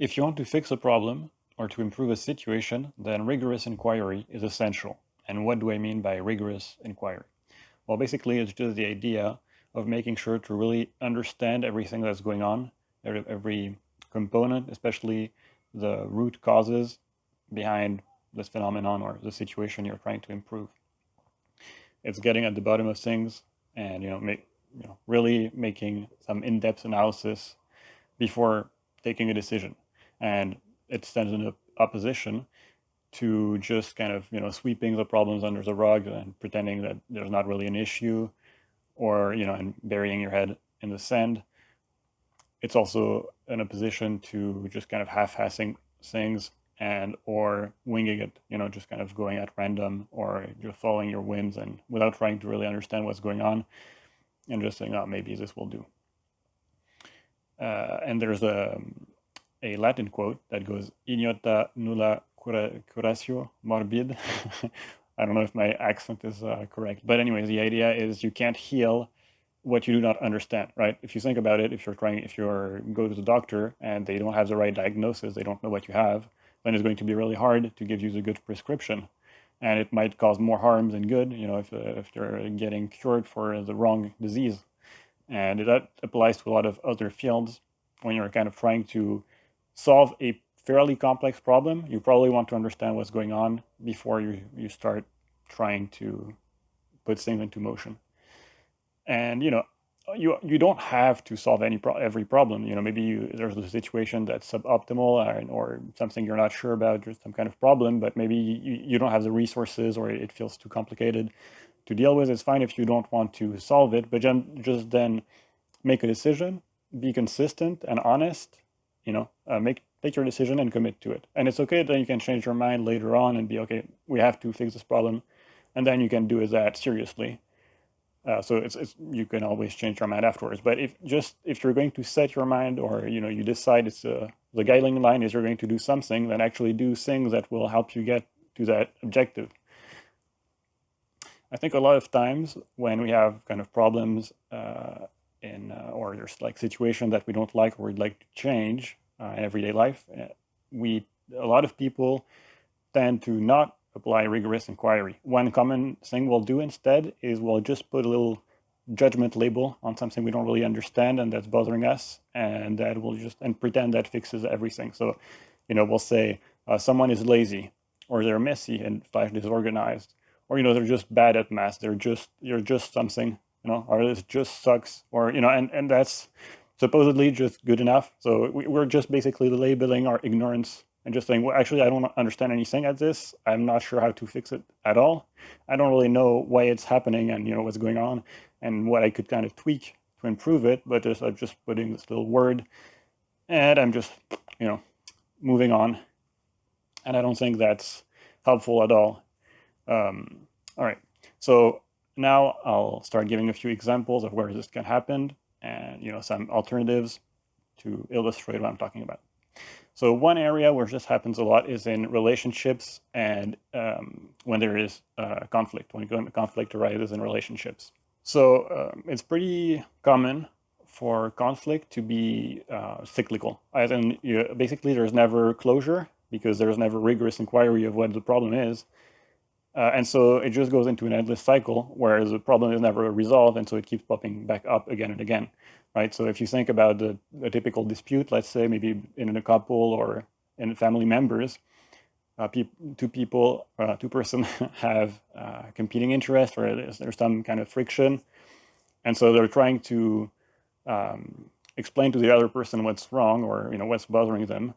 If you want to fix a problem or to improve a situation, then rigorous inquiry is essential. And what do I mean by rigorous inquiry? Well, basically, it's just the idea of making sure to really understand everything that's going on, every component, especially the root causes behind this phenomenon or the situation you're trying to improve. It's getting at the bottom of things and really making some in-depth analysis before taking a decision. And it stands in opposition to just kind of sweeping the problems under the rug and pretending that there's not really an issue, or and burying your head in the sand. It's also in a position to just kind of half-assing things and or winging it, just kind of going at random or just following your whims and without trying to really understand what's going on and just saying, oh, maybe this will do. And there's a Latin quote that goes, ignota nulla curatio morbid. I don't know if my accent is correct, but anyways, the idea is you can't heal what you do not understand, right? If you think about it, if you're go to the doctor and they don't have the right diagnosis, they don't know what you have, then it's going to be really hard to give you the good prescription, and it might cause more harm than good. If they're getting cured for the wrong disease, and that applies to a lot of other fields. When you're kind of trying to solve a fairly complex problem, you probably want to understand what's going on before you start trying to put things into motion. And you don't have to solve every problem. Maybe there's a situation that's suboptimal, or something you're not sure about, just some kind of problem, but maybe you don't have the resources or it feels too complicated to deal with. It's fine if you don't want to solve it, but just then make a decision, be consistent and honest, take your decision and commit to it. And it's okay, then you can change your mind later on and be, okay, we have to fix this problem. And then you can do that seriously. So it's you can always change your mind afterwards. But if you're going to set your mind, or you decide the guideline line is you're going to do something, then actually do things that will help you get to that objective. I think a lot of times when we have kind of problems or there's like situations that we don't like or we'd like to change in everyday life, a lot of people tend to not apply rigorous inquiry. One common thing we'll do instead is we'll just put a little judgment label on something we don't really understand and that's bothering us, and that will and pretend that fixes everything. So, we'll say someone is lazy, or they're messy and disorganized, or they're just bad at math. You're just something, or this just sucks, or and that's supposedly just good enough. So we're just basically labeling our ignorance and just saying, well, actually, I don't understand anything at this. I'm not sure how to fix it at all. I don't really know why it's happening and what's going on and what I could kind of tweak to improve it. But I'm just putting this little word, and I'm just moving on. And I don't think that's helpful at all. All right. So now I'll start giving a few examples of where this can happen, and some alternatives to illustrate what I'm talking about. So one area where this happens a lot is in relationships, and when there is conflict, when conflict arises in relationships. So it's pretty common for conflict to be cyclical. As in, basically there's never closure because there's never rigorous inquiry of what the problem is. And so it just goes into an endless cycle where the problem is never resolved, and so it keeps popping back up again and again, right? So if you think about a typical dispute, let's say maybe in a couple or in family members, two person have competing interests, or there's some kind of friction, and so they're trying to explain to the other person what's wrong or what's bothering them,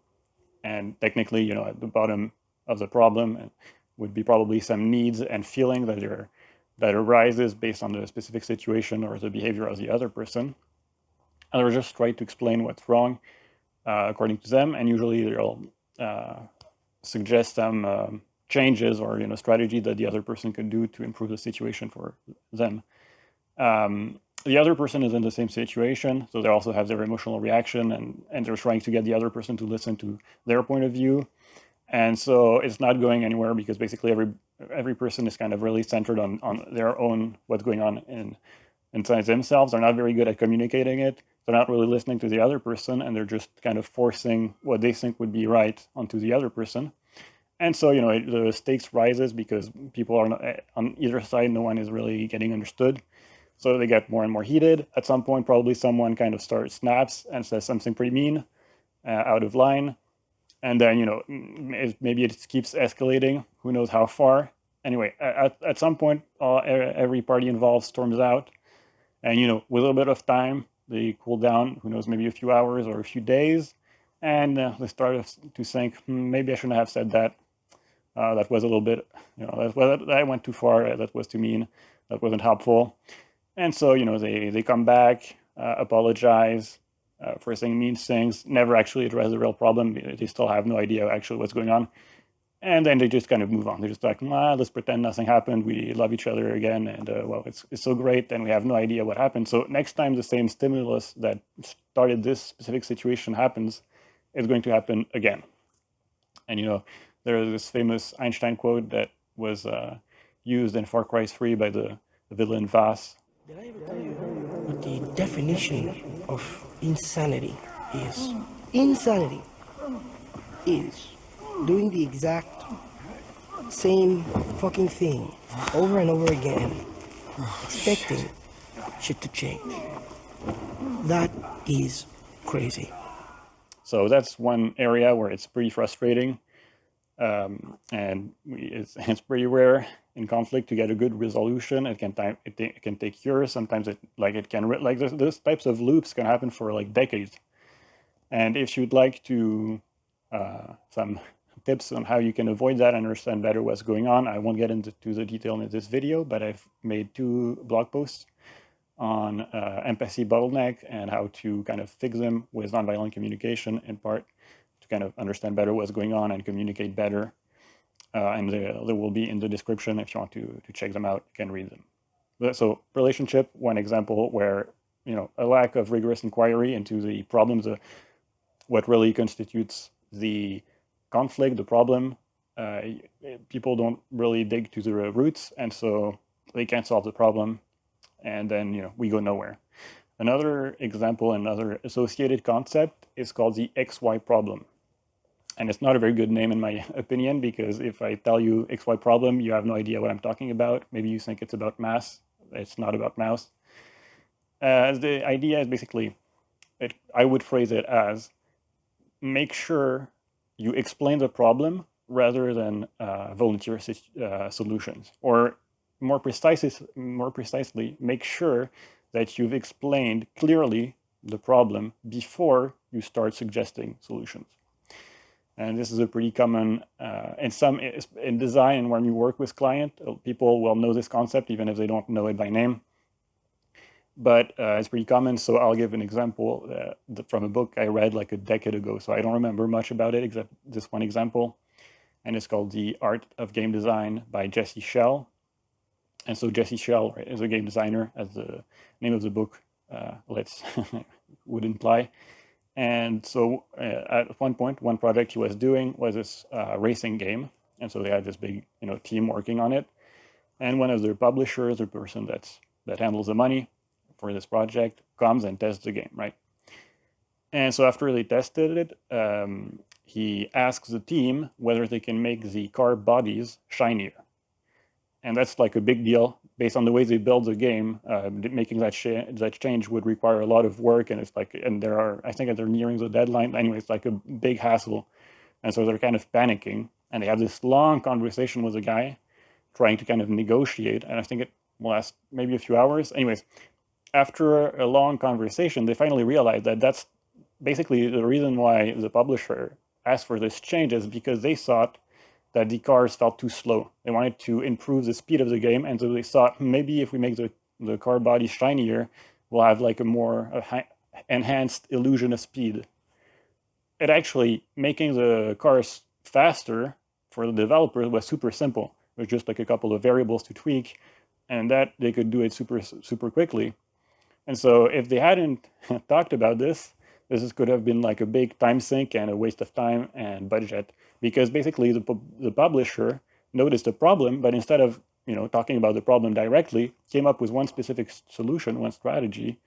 and technically at the bottom of the problem would be probably some needs and feeling that arises based on the specific situation or the behavior of the other person. And they're just trying to explain what's wrong according to them, and usually they'll suggest some changes or strategy that the other person could do to improve the situation for them. The other person is in the same situation, so they also have their emotional reaction, and they're trying to get the other person to listen to their point of view. And so it's not going anywhere because basically every person is kind of really centered on their own, what's going on inside themselves. They're not very good at communicating it. they're not really listening to the other person, and they're just kind of forcing what they think would be right onto the other person. And so, the stakes rises because people are not, on either side, no one is really getting understood. So they get more and more heated. At some point, probably someone kind of snaps and says something pretty mean, out of line. And then, maybe it keeps escalating. Who knows how far? Anyway, at some point, every party involved storms out. And, with a little bit of time, they cool down, who knows, maybe a few hours or a few days. And they start to think, maybe I shouldn't have said that. That was a little bit, that went too far. That was too mean. That wasn't helpful. And so, they come back, apologize for saying mean things, never actually address the real problem. They still have no idea actually what's going on. And then they just kind of move on. They're just like, let's pretend nothing happened. We love each other again. And, it's so great. And we have no idea what happened. So next time the same stimulus that started this specific situation happens, it's going to happen again. And, there is this famous Einstein quote that was used in Far Cry 3 by the villain Vass. Did I ever tell you what the definition of insanity is? Insanity is doing the exact same fucking thing over and over again, expecting shit to change. That is crazy. So that's one area where it's pretty frustrating. And it's pretty rare in conflict to get a good resolution. It can take years. Sometimes those types of loops can happen for like decades. And if you'd like to some tips on how you can avoid that and understand better what's going on, I won't get into the detail in this video, but I've made 2 blog posts on empathy bottleneck and how to kind of fix them with nonviolent communication, in part to kind of understand better what's going on and communicate better. And they will be in the description if you want to check them out. You can read them. So relationship, one example where, a lack of rigorous inquiry into the problems, what really constitutes the conflict, the problem. People don't really dig to the roots, and so they can't solve the problem. And then, we go nowhere. Another example, another associated concept is called the XY problem. And it's not a very good name in my opinion, because if I tell you XY problem, you have no idea what I'm talking about. Maybe you think it's about mass. It's not about mouse. The idea is basically, I would phrase it as, make sure you explain the problem rather than volunteer solutions. Or more precisely, make sure that you've explained clearly the problem before you start suggesting solutions. And this is a pretty common, in design, and when you work with client, people will know this concept even if they don't know it by name. But it's pretty common, so I'll give an example from a book I read like a decade ago. So I don't remember much about it except this one example. And it's called The Art of Game Design by Jesse Schell. And so Jesse Schell is a game designer, as the name of the book would imply. And so at one point, one project he was doing was this racing game. And so they had this big team working on it. And one of their publishers, the person that handles the money for this project, comes and tests the game, right? And so after they tested it, he asks the team whether they can make the car bodies shinier. And that's like a big deal based on the way they build the game. Making that change would require a lot of work, and I think they're nearing the deadline. Anyway, it's like a big hassle. And so they're kind of panicking, and they have this long conversation with the guy, trying to kind of negotiate. And I think it lasts maybe a few hours. Anyways, after a long conversation, they finally realized that that's basically the reason why the publisher asked for this change, is because they thought that the cars felt too slow. They wanted to improve the speed of the game, and so they thought maybe if we make the car body shinier, we'll have like a more enhanced illusion of speed. It actually, making the cars faster for the developers was super simple. It was just like a couple of variables to tweak, and that they could do it super quickly. And so if they hadn't talked about this could have been like a big time sink and a waste of time and budget, because basically the publisher noticed the problem, but instead of talking about the problem directly, came up with one specific solution, one strategy,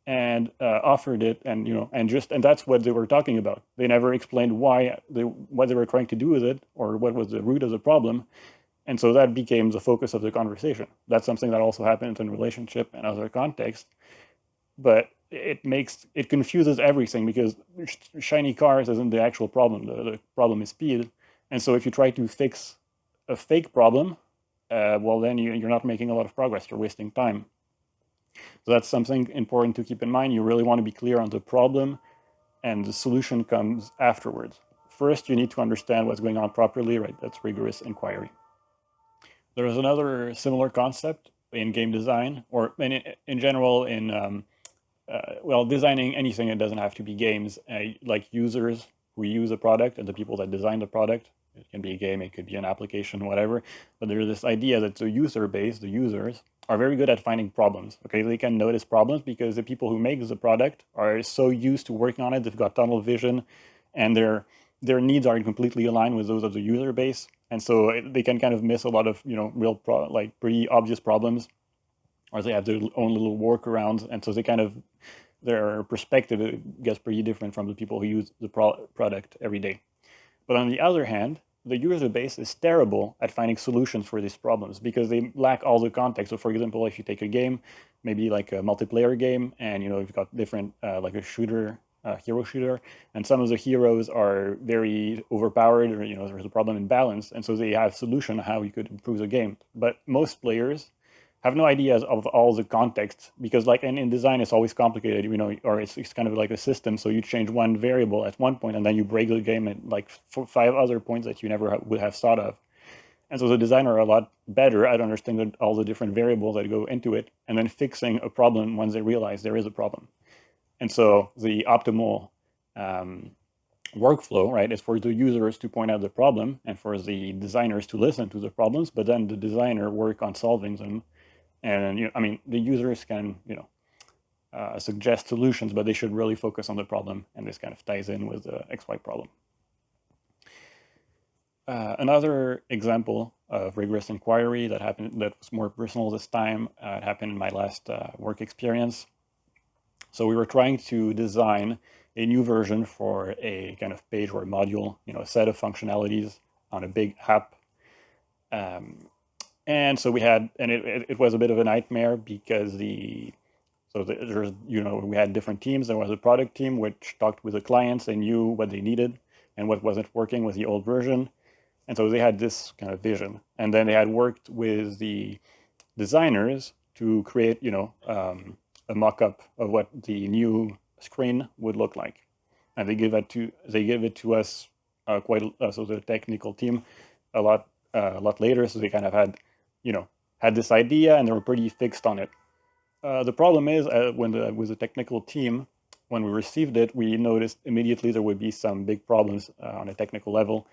and offered it, and and that's what they were talking about. They never explained what they were trying to do with it, or what was the root of the problem. And so that became the focus of the conversation. That's something that also happens in relationship and other contexts. But it confuses everything, because shiny cars isn't the actual problem. The problem is speed. And so if you try to fix a fake problem, well, then you're not making a lot of progress. You're wasting time. So that's something important to keep in mind. You really want to be clear on the problem, and the solution comes afterwards. First, you need to understand what's going on properly, right? That's rigorous inquiry. There is another similar concept in game design, or in general in designing anything. It doesn't have to be games. Like users who use a product and the people that design the product. It can be a game, it could be an application, whatever. But there's this idea that the user base, the users, are very good at finding problems. Okay, they can notice problems because the people who make the product are so used to working on it. They've got tunnel vision, and their needs are completely aligned with those of the user base, and so they can kind of miss a lot of real pretty obvious problems, or they have their own little workarounds, and so their perspective gets pretty different from the people who use the product every day. But on the other hand, the user base is terrible at finding solutions for these problems because they lack all the context. So for example, if you take a game, maybe like a multiplayer game, and you've got different like a shooter, hero shooter, and some of the heroes are very overpowered, or there's a problem in balance, and so they have solution how you could improve the game. But most players have no ideas of all the context, because in design it's always complicated, or it's kind of like a system. So you change one variable at one point, and then you break the game at like 5 other points that you never would have thought of. And so the designer are a lot better at understanding all the different variables that go into it, and then fixing a problem once they realize there is a problem. And so the optimal workflow, right, is for the users to point out the problem, and for the designers to listen to the problems, but then the designer work on solving them. And the users can suggest solutions, but they should really focus on the problem, and this kind of ties in with the XY problem. Another example of rigorous inquiry that was more personal this time, it happened in my last work experience. So we were trying to design a new version for a kind of page or module, a set of functionalities on a big app. And so we was a bit of a nightmare, because we had different teams. There was a product team which talked with the clients. They knew what they needed and what wasn't working with the old version. And so they had this kind of vision. And then they had worked with the designers to create, a mock-up of what the new screen would look like. And they give it to us so the technical team a lot later. So they kind of had this idea, and they were pretty fixed on it. The problem is, with the technical team, when we received it, we noticed immediately there would be some big problems on a technical level,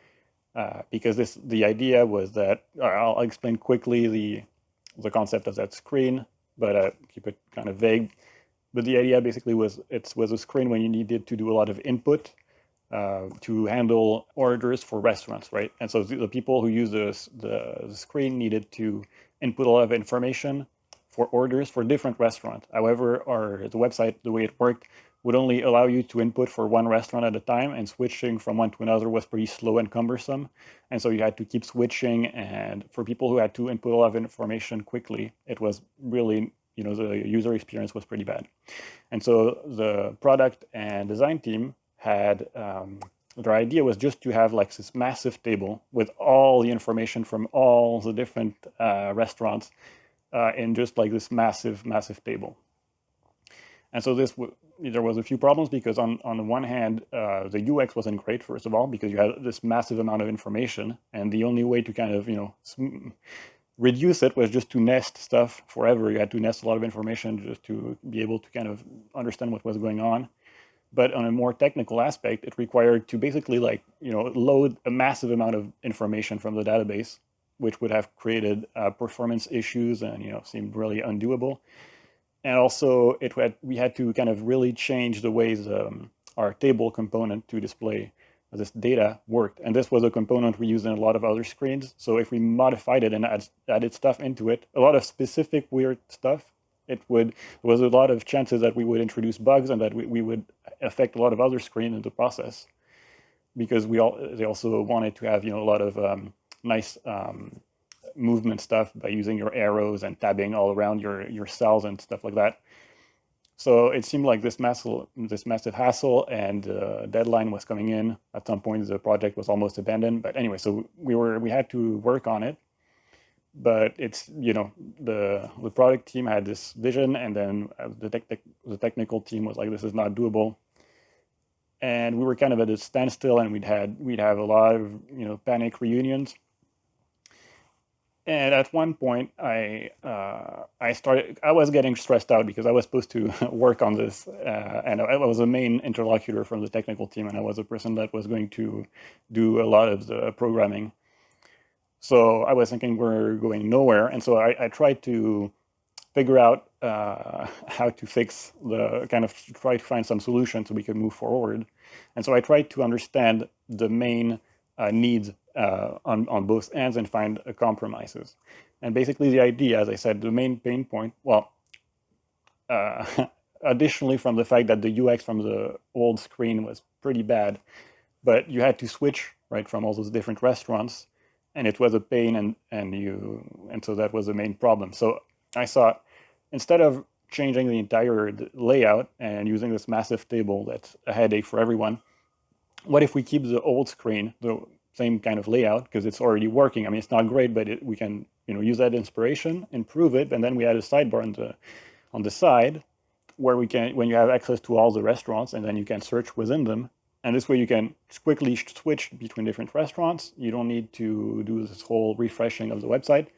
because the idea was that, I'll explain quickly the concept of that screen, but keep it kind of vague. But the idea basically was a screen when you needed to do a lot of input to handle orders for restaurants, right? And so the people who use the screen needed to input a lot of information for orders for different restaurants. However, the website, the way it worked, would only allow you to input for one restaurant at a time, and switching from one to another was pretty slow and cumbersome. And so you had to keep switching, and for people who had to input a lot of information quickly, it was really, the user experience was pretty bad. And so the product and design team had, their idea was just to have like this massive table with all the information from all the different restaurants in just like this massive table. And so there was a few problems, because on the one hand, the UX wasn't great, first of all, because you had this massive amount of information, and the only way to kind of reduce it was just to nest stuff forever. You had to nest a lot of information just to be able to kind of understand what was going on. But on a more technical aspect, it required to basically load a massive amount of information from the database, which would have created performance issues and seemed really undoable. And also we had to kind of really change the ways our table component to display this data worked. And this was a component we used in a lot of other screens. So if we modified it and added stuff into it, a lot of specific weird stuff there was a lot of chances that we would introduce bugs and that we would affect a lot of other screens in the process, because they also wanted to have, a lot of nice movement stuff by using your arrows and tabbing all around your cells and stuff like that. So it seemed like this massive hassle, and deadline was coming in. At some point, the project was almost abandoned. But anyway, so we had to work on it. But it's, the product team had this vision, and then the technical team was like, this is not doable. And we were kind of at a standstill, and we'd have a lot of panic reunions. And at one point, I was getting stressed out because I was supposed to work on this, and I was the main interlocutor from the technical team, and I was the person that was going to do a lot of the programming. So I was thinking we're going nowhere, and so I tried to figure out how to fix try to find some solution so we could move forward. And so I tried to understand the main needs on both ends and find compromises. And basically the idea, as I said, the main pain point, well, additionally from the fact that the UX from the old screen was pretty bad, but you had to switch right from all those different restaurants, and it was a pain, and so that was the main problem. So I thought, instead of changing the entire layout and using this massive table that's a headache for everyone, what if we keep the old screen, the same kind of layout, because it's already working? I mean, it's not great, but we can use that inspiration, improve it, and then we add a sidebar on the side where when you have access to all the restaurants, and then you can search within them. And this way you can quickly switch between different restaurants. You don't need to do this whole refreshing of the website.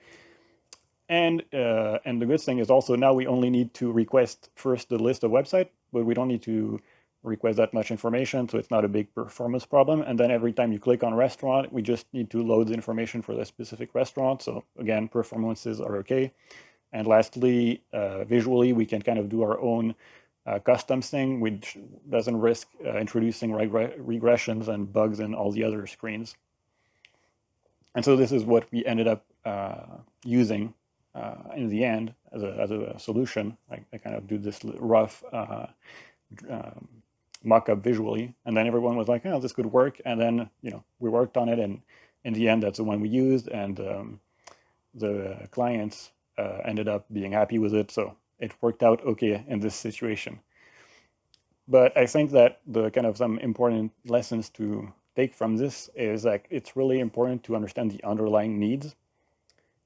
And the good thing is also, now we only need to request first the list of website, but we don't need to request that much information, so it's not a big performance problem. And then every time you click on a restaurant, we just need to load the information for the specific restaurant. So again, performances are okay. And lastly, visually, we can kind of do our own custom thing, which doesn't risk introducing regressions and bugs in all the other screens. And so this is what we ended up using in the end as a solution. I kind of do this rough mock-up visually, and then everyone was like, oh, this could work. And then we worked on it, and in the end, that's the one we used, and the clients ended up being happy with it. So it worked out okay in this situation. But I think that the kind of some important lessons to take from this is like, it's really important to understand the underlying needs,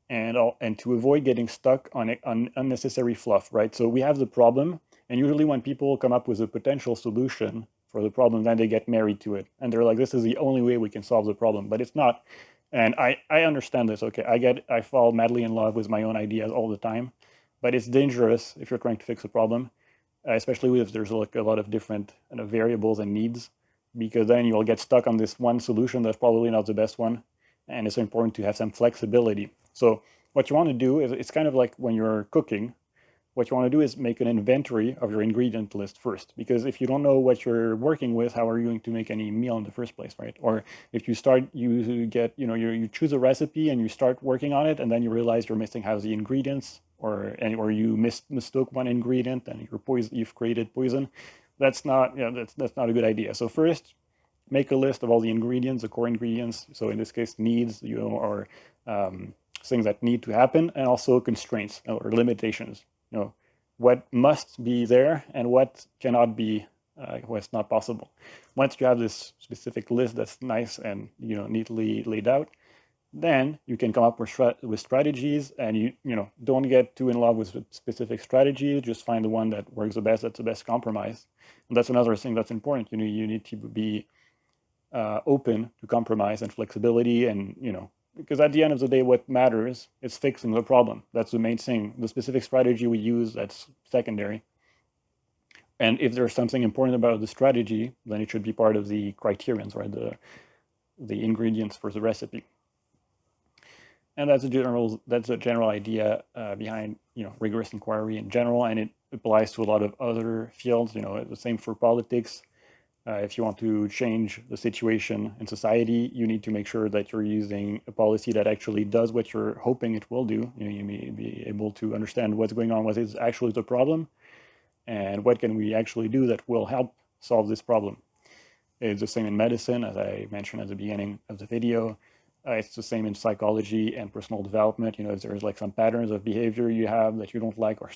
and to avoid getting stuck on unnecessary fluff, right? So we have the problem, and usually when people come up with a potential solution for the problem, then they get married to it, and they're like, this is the only way we can solve the problem. But it's not. And I understand this. Okay, I fall madly in love with my own ideas all the time, but it's dangerous if you're trying to fix a problem, especially if there's like a lot of different variables and needs, because then you'll get stuck on this one solution that's probably not the best one. And it's important to have some flexibility. So what you want to do is, it's kind of like when you're cooking, what you want to do is make an inventory of your ingredient list first, because if you don't know what you're working with, how are you going to make any meal in the first place, right? Or if you you choose a recipe and you start working on it, and then you realize you're missing half the ingredients, or you mistook one ingredient and you've created poison. That's not that's not a good idea. So first, make a list of all the ingredients, the core ingredients. So in this case, needs, or things that need to happen, and also constraints or limitations. What must be there and what cannot be, what's not possible. Once you have this specific list that's nice and neatly laid out, then you can come up with strategies, and you don't get too in love with specific strategies. Just find the one that works the best. That's the best compromise. And that's another thing that's important. You need to be open to compromise and flexibility, and because at the end of the day, what matters is fixing the problem. That's the main thing. The specific strategy we use, that's secondary. And if there's something important about the strategy, then it should be part of the criterions, right? The ingredients for the recipe. And that's a general idea behind rigorous inquiry in general, and it applies to a lot of other fields. The same for politics. If you want to change the situation in society, you need to make sure that you're using a policy that actually does what you're hoping it will do. You may be able to understand what's going on, what is actually the problem, and what can we actually do that will help solve this problem. It's the same in medicine, as I mentioned at the beginning of the video. It's the same in psychology and personal development. If there's like some patterns of behavior you have that you don't like, or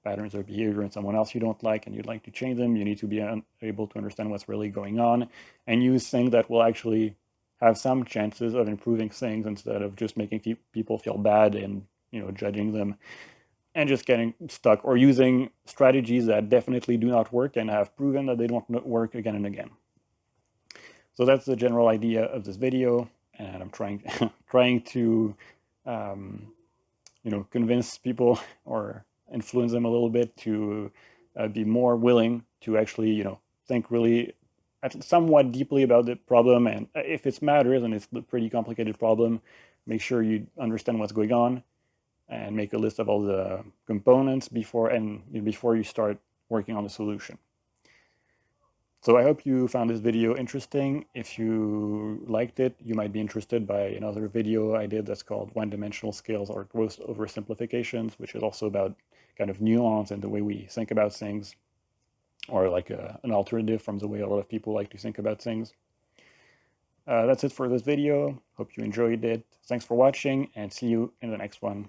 patterns of behavior in someone else you don't like, and you'd like to change them, you need to be able to understand what's really going on and use things that will actually have some chances of improving things, instead of just making people feel bad and judging them and just getting stuck, or using strategies that definitely do not work and have proven that they don't work again and again. So that's the general idea of this video, and I'm trying to convince people or influence them a little bit to be more willing to actually think really somewhat deeply about the problem, and if it matters and it's a pretty complicated problem, make sure you understand what's going on and make a list of all the components before you start working on the solution. So I hope you found this video interesting. If you liked it, you might be interested by another video I did that's called One-Dimensional Scales or Gross Oversimplifications, which is also about kind of nuance and the way we think about things, or like an alternative from the way a lot of people like to think about things. That's it for this video. Hope you enjoyed it. Thanks for watching, and see you in the next one.